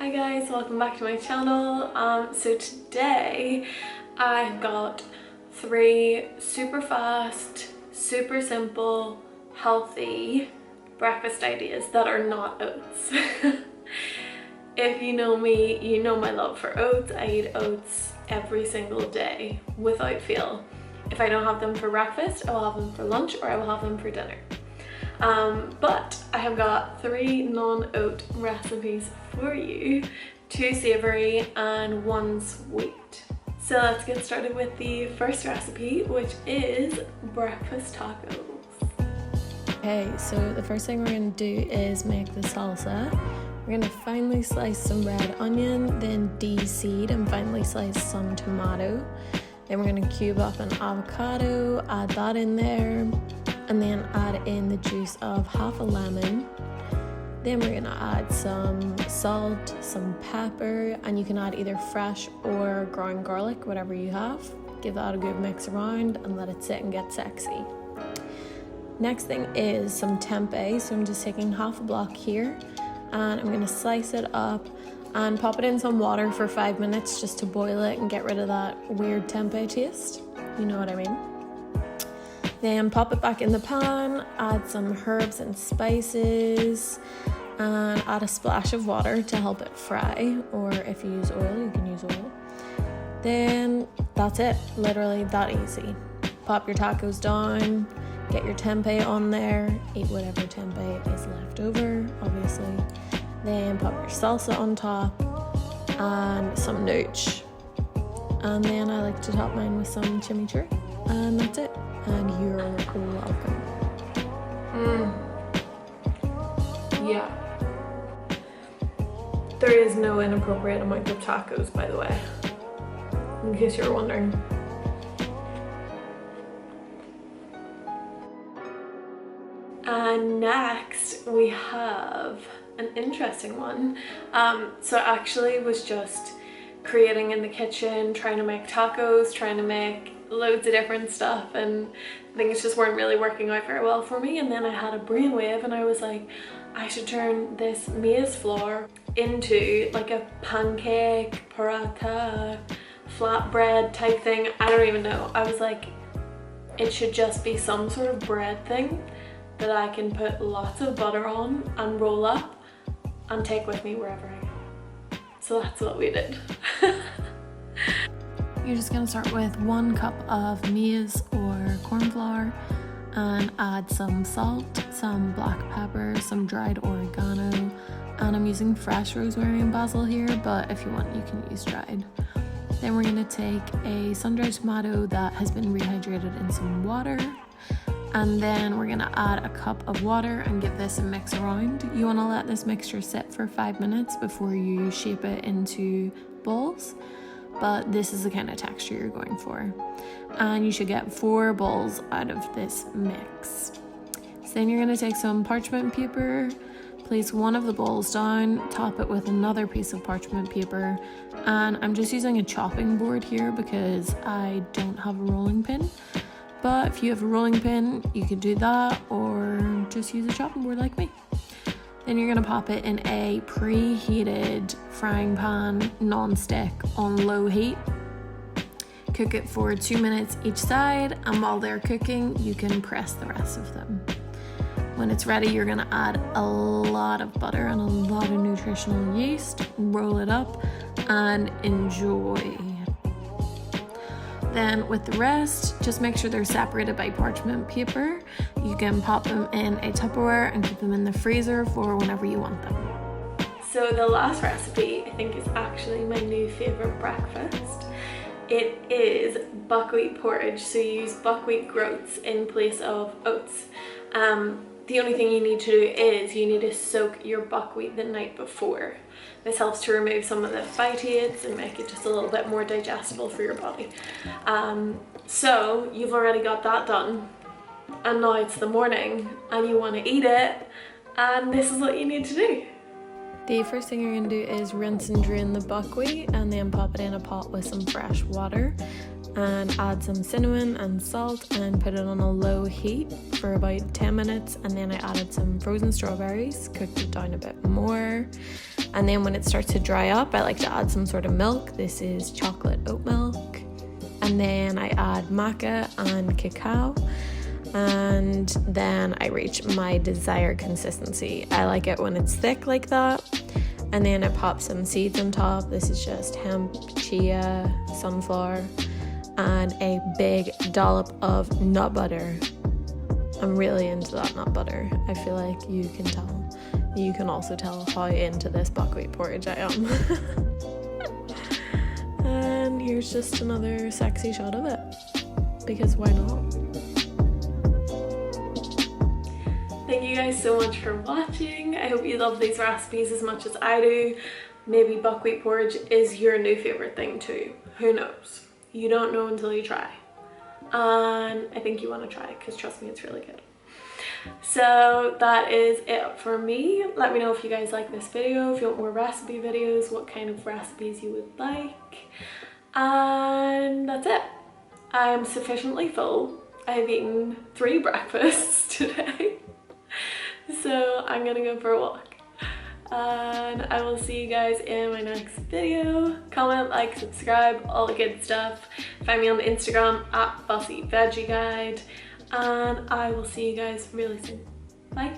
Hi guys, welcome back to my channel. So today I've got 3 super fast, super simple, healthy breakfast ideas that are not oats. If you know me, you know my love for oats. I eat oats every single day without fail. If I don't have them for breakfast, I will have them for lunch or I will have them for dinner. But I have got 3 non-oat recipes for you, 2 savoury and 1 sweet. So let's get started with the first recipe, which is breakfast tacos. Okay, so the first thing we're going to do is make the salsa. We're going to finely slice some red onion, then de-seed and finely slice some tomato. Then we're going to cube up an avocado, add that in there, and then add in the juice of half a lemon. Then we're gonna add some salt, some pepper, and you can add either fresh or ground garlic, whatever you have. Give that a good mix around and let it sit and get sexy. Next thing is some tempeh. So I'm just taking half a block here and I'm gonna slice it up and pop it in some water for 5 minutes just to boil it and get rid of that weird tempeh taste. You know what I mean? Then pop it back in the pan, add some herbs and spices, and add a splash of water to help it fry, or if you use oil, you can use oil. Then that's it, literally that easy. Pop your tacos down, get your tempeh on there, eat whatever tempeh is left over, obviously. Then pop your salsa on top, and some nooch. And then I like to top mine with some chimichurri, and that's it. And you're welcome. Yeah. There is no inappropriate amount of tacos, by the way, in case you're wondering. And next we have an interesting one. So I actually was just creating in the kitchen, trying to make tacos, trying to make loads of different stuff, and things just weren't really working out very well for me. And then I had a brainwave and I was like, I should turn this maize flour into like a pancake, paratha, flatbread type thing. I don't even know. I was like, it should just be some sort of bread thing that I can put lots of butter on and roll up and take with me wherever I go. So that's what we did. You're just going to start with 1 cup of maize or corn flour and add some salt, some black pepper, some dried oregano, and I'm using fresh rosemary and basil here, but if you want you can use dried. Then we're going to take a sun-dried tomato that has been rehydrated in some water, and then we're going to add a cup of water and give this a mix around. You want to let this mixture sit for 5 minutes before you shape it into balls. But this is the kind of texture you're going for. And you should get 4 balls out of this mix. So then you're going to take some parchment paper, place 1 of the balls down, top it with another piece of parchment paper, and I'm just using a chopping board here because I don't have a rolling pin. But if you have a rolling pin, you could do that or just use a chopping board like me. Then you're going to pop it in a preheated frying pan, non-stick, on low heat. Cook it for 2 minutes each side, and while they're cooking, you can press the rest of them. When it's ready, you're going to add a lot of butter and a lot of nutritional yeast, roll it up, and enjoy. Then with the rest, just make sure they're separated by parchment paper. You can pop them in a Tupperware and keep them in the freezer for whenever you want them. So the last recipe I think is actually my new favourite breakfast. It is buckwheat porridge. So you use buckwheat groats in place of oats. The only thing you need to do is you need to soak your buckwheat the night before. This helps to remove some of the phytates and make it just a little bit more digestible for your body. So you've already got that done, and now it's the morning and you want to eat it, and this is what you need to do. The first thing you're going to do is rinse and drain the buckwheat and then pop it in a pot with some fresh water. and add some cinnamon and salt and put it on a low heat for about 10 minutes, and then I added some frozen strawberries, cooked it down a bit more, and then when it starts to dry up I like to add some sort of milk. This is chocolate oat milk, and then I add maca and cacao, and then I reach my desired consistency. I like it when it's thick like that, and then I pop some seeds on top. This is just hemp, chia, sunflower, and a big dollop of nut butter. I'm really into that nut butter. I feel like you can tell. You can also tell how into this buckwheat porridge I am. And here's just another sexy shot of it, because why not? Thank you guys so much for watching. I hope you love these recipes as much as I do. Maybe buckwheat porridge is your new favorite thing too. Who knows? You don't know until you try. And I think you want to try it, because trust me, it's really good. So that is it for me. Let me know if you guys like this video, if you want more recipe videos, what kind of recipes you would like. And that's it. I am sufficiently full. I have eaten 3 breakfasts today. So I'm gonna go for a walk. And I will see you guys in my next video. Comment, like, subscribe, all the good stuff. Find me on the Instagram @FussyVeggieGuide, and I will see you guys really soon. Bye.